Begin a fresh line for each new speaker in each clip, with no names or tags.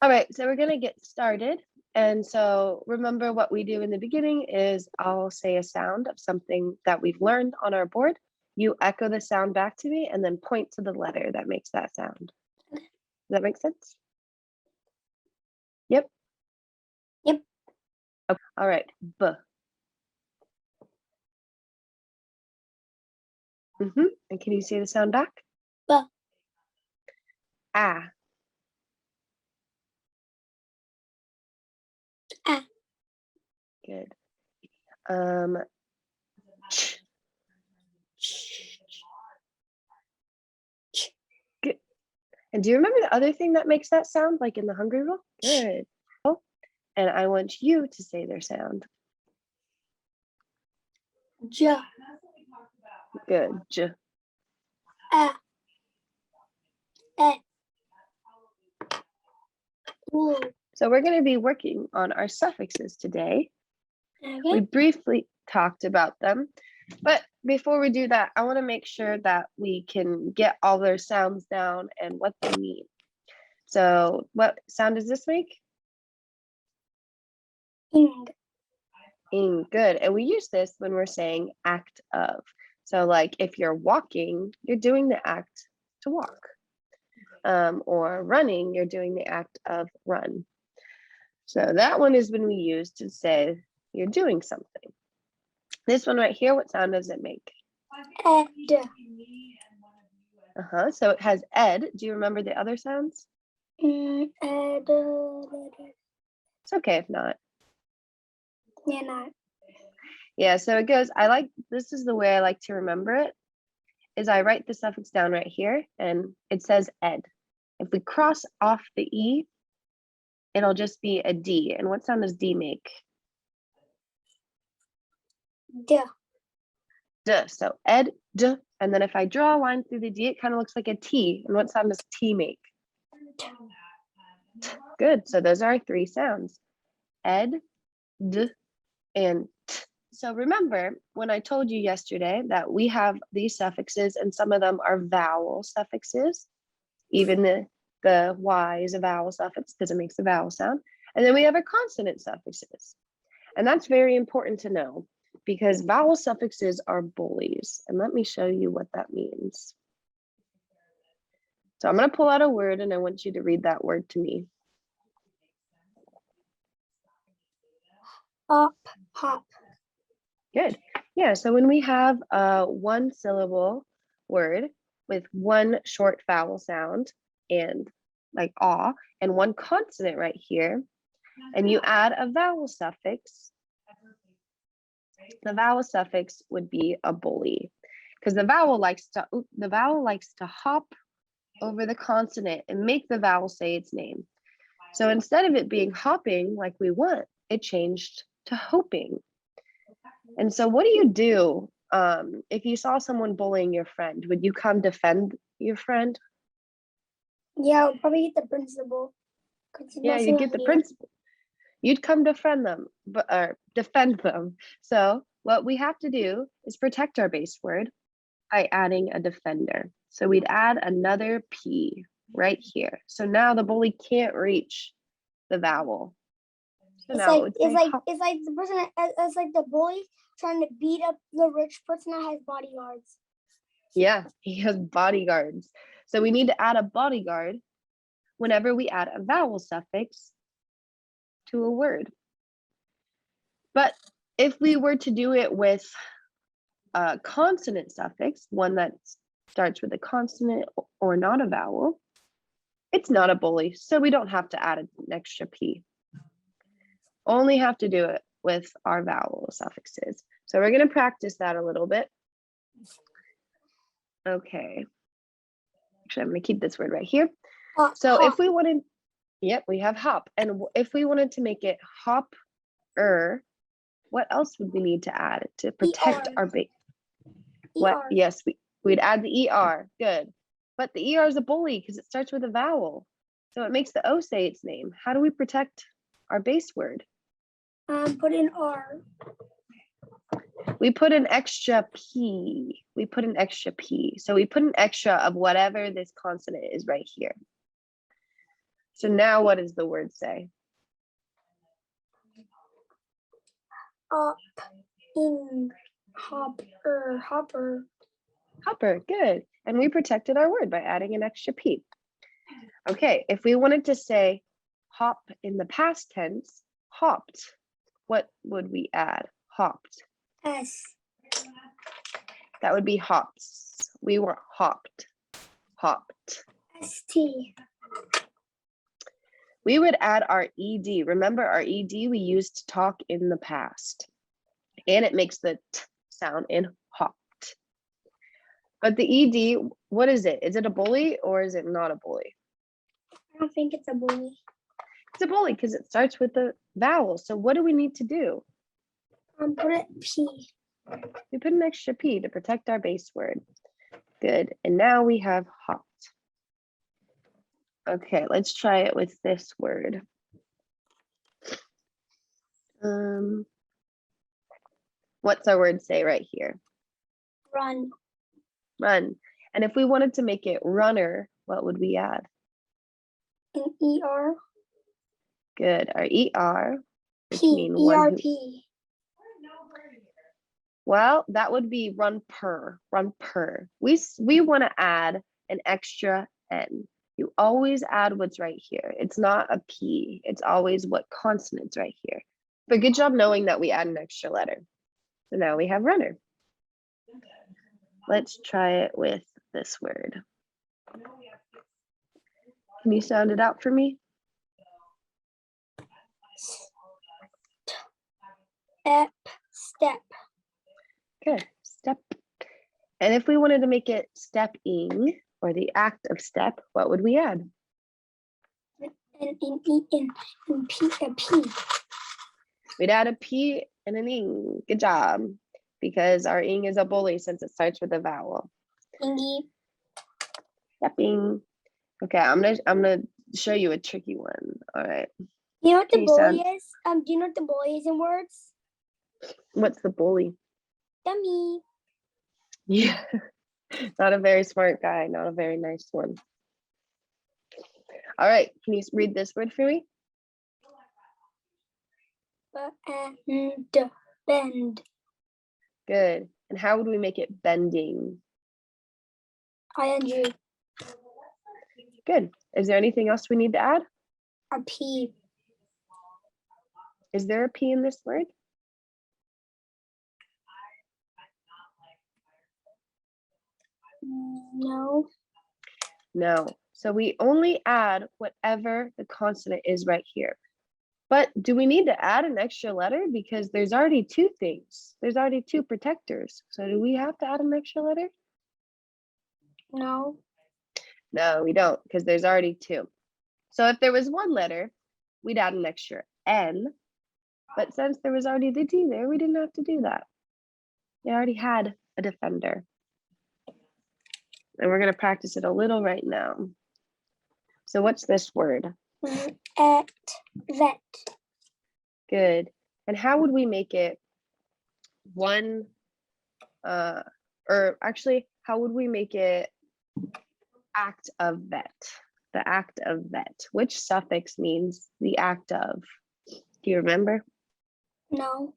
All right, so we're gonna get started. And so remember what we do in the beginning is I'll say a sound of something that we've learned on our board. You echo the sound back to me and then point to the letter that makes that sound. Does that make sense? Yep.
Yep.
Okay. All right, B. And can you say the sound back?
B.
Ah.
Ah.
Good. Ch. Good. And do you remember the other thing that makes that sound, like in the hungry roll? Good. Oh, and I want you to say their sound.
J.
Good. J.
Ah. Eh. Ooh.
So we're going to be working on our suffixes today.
Okay.
We briefly talked about them, but before we do that, I want to make sure that we can get all their sounds down and what they mean. So what sound does this make?
Ing.
Ing. Good. And we use this when we're saying act of. So like if you're walking, you're doing the act to walk. Or running, you're doing the act of run. So that one is when we use to say you're doing something. This one right here, what sound does it make?
Ed.
So it has ed. Do you remember the other sounds?
Ed.
It's okay if not.
Yeah, not.
Yeah, so it goes, this is the way I like to remember it, is I write the suffix down right here and it says ed. If we cross off the E, it'll just be a D. And what sound does D make?
D.
D. So ed, D. And then if I draw a line through the D, it kind of looks like a T. And what sound does T make? T. Good. So those are our three sounds. Ed, D, and T. So remember when I told you yesterday that we have these suffixes and some of them are vowel suffixes. Even the Y is a vowel suffix because it makes a vowel sound. And then we have our consonant suffixes. And that's very important to know because vowel suffixes are bullies. And let me show you what that means. So I'm going to pull out a word and I want you to read that word to me.
Hop, hop.
Good. Yeah, so when we have a one syllable word with one short vowel sound and like ah, and one consonant right here, and you add a vowel suffix, the vowel suffix would be a bully because the vowel likes to hop over the consonant and make the vowel say its name. So instead of it being hopping like we want, it changed to hoping. And so what do you do if you saw someone bullying your friend? Would you come defend your friend?
Yeah, I'll probably get the principal.
Yeah, you get the principal. You'd come defend them, or defend them. So what we have to do is protect our base word by adding a defender. So we'd add another P right here. So now the bully can't reach the vowel. So
it's like the person, it's like the bully trying to beat up the rich person that has bodyguards.
Yeah, he has bodyguards. So we need to add a bodyguard whenever we add a vowel suffix to a word. But if we were to do it with a consonant suffix, one that starts with a consonant or not a vowel, it's not a bully, so we don't have to add an extra P. Only have to do it with our vowel suffixes. So we're going to practice that a little bit. Okay. Actually, I'm going to keep this word right here. So
hop.
if we wanted, yep, we have hop. And if we wanted to make it hop-er, what else would we need to add to protect our base? What? Yes, we'd add the ER. Good. But the ER is a bully because it starts with a vowel. So it makes the O say its name. How do we protect our base word?
Put in R.
We put an extra P. We put an extra P. So we put an extra of whatever this consonant is right here. So now what does the word say?
Up, in, hopper, hopper.
Hopper, good. And we protected our word by adding an extra P. Okay, if we wanted to say hop in the past tense, hopped, what would we add? Hopped.
S,
That would be hops. We were hopped. Hopped.
ST.
We would add our ED. Remember our ED we used to talk in the past. And it makes the T sound in hopped. But the ED, what is it? Is it a bully or is it not a bully?
I don't think it's a bully.
It's a bully because it starts with the vowel. So what do we need to do?
Put it P.
We put an extra P to protect our base word. Good. And now we have hopped. Okay, let's try it with this word. What's our word say right here?
Run.
Run. And if we wanted to make it runner, what would we add?
An ER.
Good. Our ER. Which
P.
mean one who,
ERP.
well, that would be run per. Run per. We want to add an extra N. You always add what's right here. It's not a P. It's always what consonant's right here. But good job knowing that we add an extra letter. So now we have runner. Let's try it with this word. Can you sound it out for me?
Step.
Good. Step. And if we wanted to make it stepping or the act of step, what would we add?
And P, a P.
We'd add a P and an ing. Good job. Because our ing is a bully since it starts with a vowel.
Ingy.
Stepping. Okay, I'm gonna show you a tricky one. All right.
You know what the
Can you
bully
sound-
is? Do you know what the bully is in words?
What's the bully?
Dummy.
Yeah. Not a very smart guy, not a very nice one. All right, can you read this word for me?
Bend.
Good. And how would we make it bending?
ING.
Good. Is there anything else we need to add?
A P.
Is there a P in this word?
No.
No. So we only add whatever the consonant is right here. But do we need to add an extra letter? Because there's already two things. There's already two protectors. So do we have to add an extra letter?
No.
No, we don't, because there's already two. So if there was one letter, we'd add an extra N. But since there was already the D there, we didn't have to do that. It already had a defender. And we're going to practice it a little right now. So what's this word?
Vet.
Good. And how would we make it one, or actually, how would we make it act of vet? The act of vet. Which suffix means the act of? Do you remember?
No.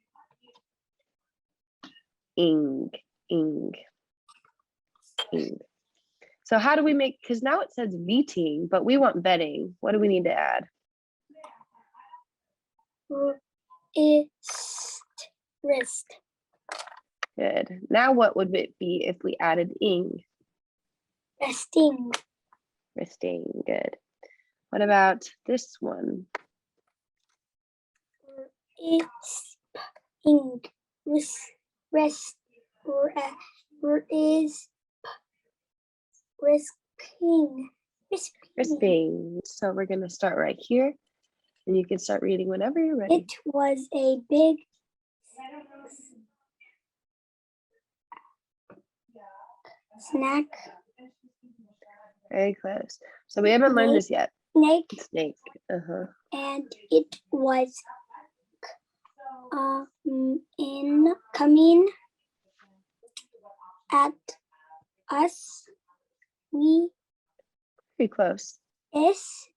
Ing. So how do we make, because now it says veting, but we want vetting. What do we need to add?
Wrist.
Good. Now what would it be if we added ing?
Resting.
Resting. Good. What about this one?
Ing.
Risping. So we're going to start right here. And you can start reading whenever you're ready.
It was a big snack.
Very close. So we haven't learned this yet.
Snake.
Snake. Uh-huh.
And it was coming at us. We
Pretty close.
is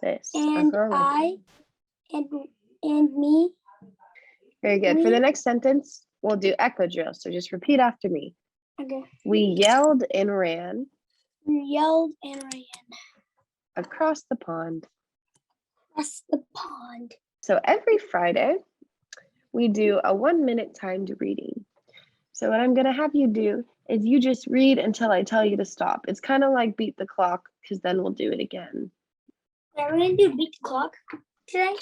This.
And I and me.
Very good. For the next sentence, we'll do echo drill. So just repeat after me.
Okay.
We yelled and ran
We yelled and ran
across the pond.
across the pond.
So every Friday, we do a 1-minute timed reading. So what I'm going to have you do is you just read until I tell you to stop. It's kind of like beat the clock, because then we'll do it again.
Are we going to do beat the clock today?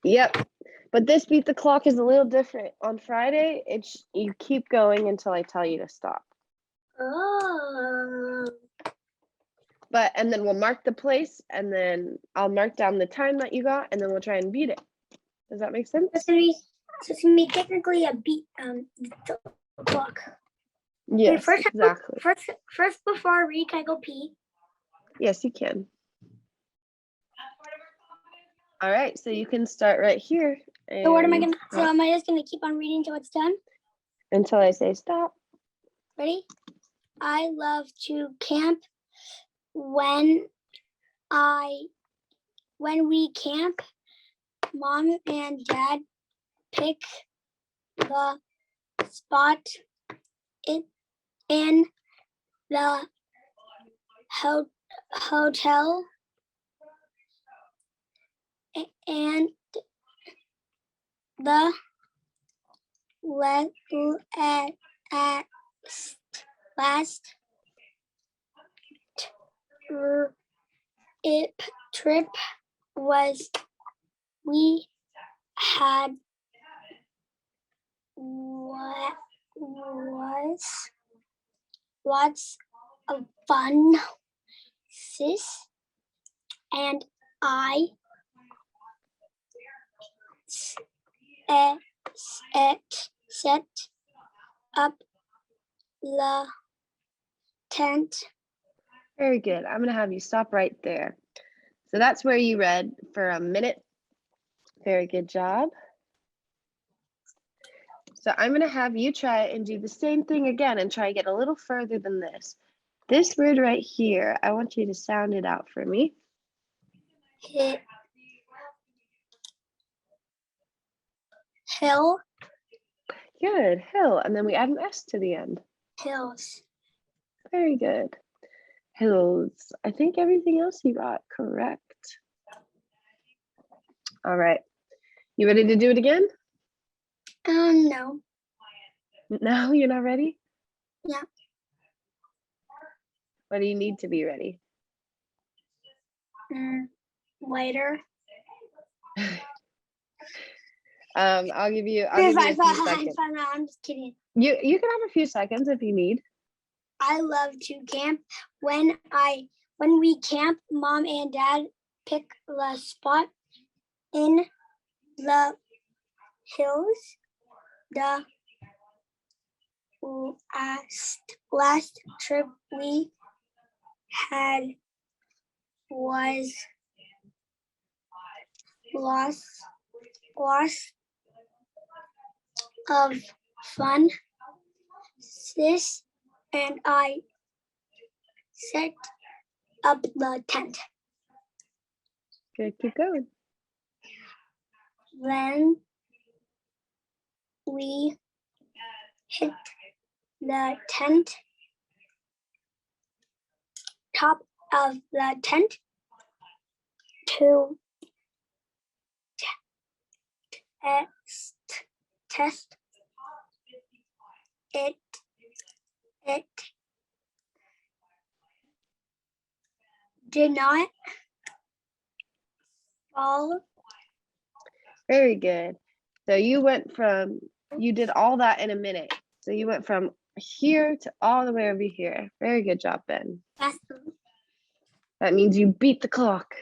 Yep. But this beat the clock is a little different. On Friday, it's you keep going until I tell you to stop.
Oh.
And then we'll mark the place, and then I'll mark down the time that you got, and then we'll try and beat it. Does that make sense?
So it's gonna be technically a beat the clock.
Yes,
Wait,
exactly.
First before I read, can I go pee?
Yes, you can. All right, so you can start right here.
So what am I gonna? So am I just gonna keep on reading until it's done?
Until I say stop.
Ready? I love to camp. When we camp, Mom and Dad pick the spot in the hotel, and the last trip was we had was lots of fun. Sis and I set up the tent.
Very good. I'm going to have you stop right there. So that's where you read for a minute. Very good job. So I'm going to have you try and do the same thing again and try to get a little further than this. This word right here, I want you to sound it out for me.
Hill.
Good, hill. And then we add an S to the end.
Hills.
Very good. Hills. I think everything else you got correct. All right. You ready to do it again?
No.
No, you're not ready?
Yeah.
What do you need to be ready?
Later.
I'll give you a few seconds.
No, I'm just kidding.
You can have a few seconds if you need.
I love to camp. When we camp, Mom and Dad pick the spot in the hills. The last trip we had was lots of fun. Sis and I set up the tent.
Good, keep going.
Then we hit the tent, top of the tent, to test it. It did not fall.
Very good. So you did all that in a minute. So you went from here to all the way over here. Very good job, Ben. That means you beat the clock.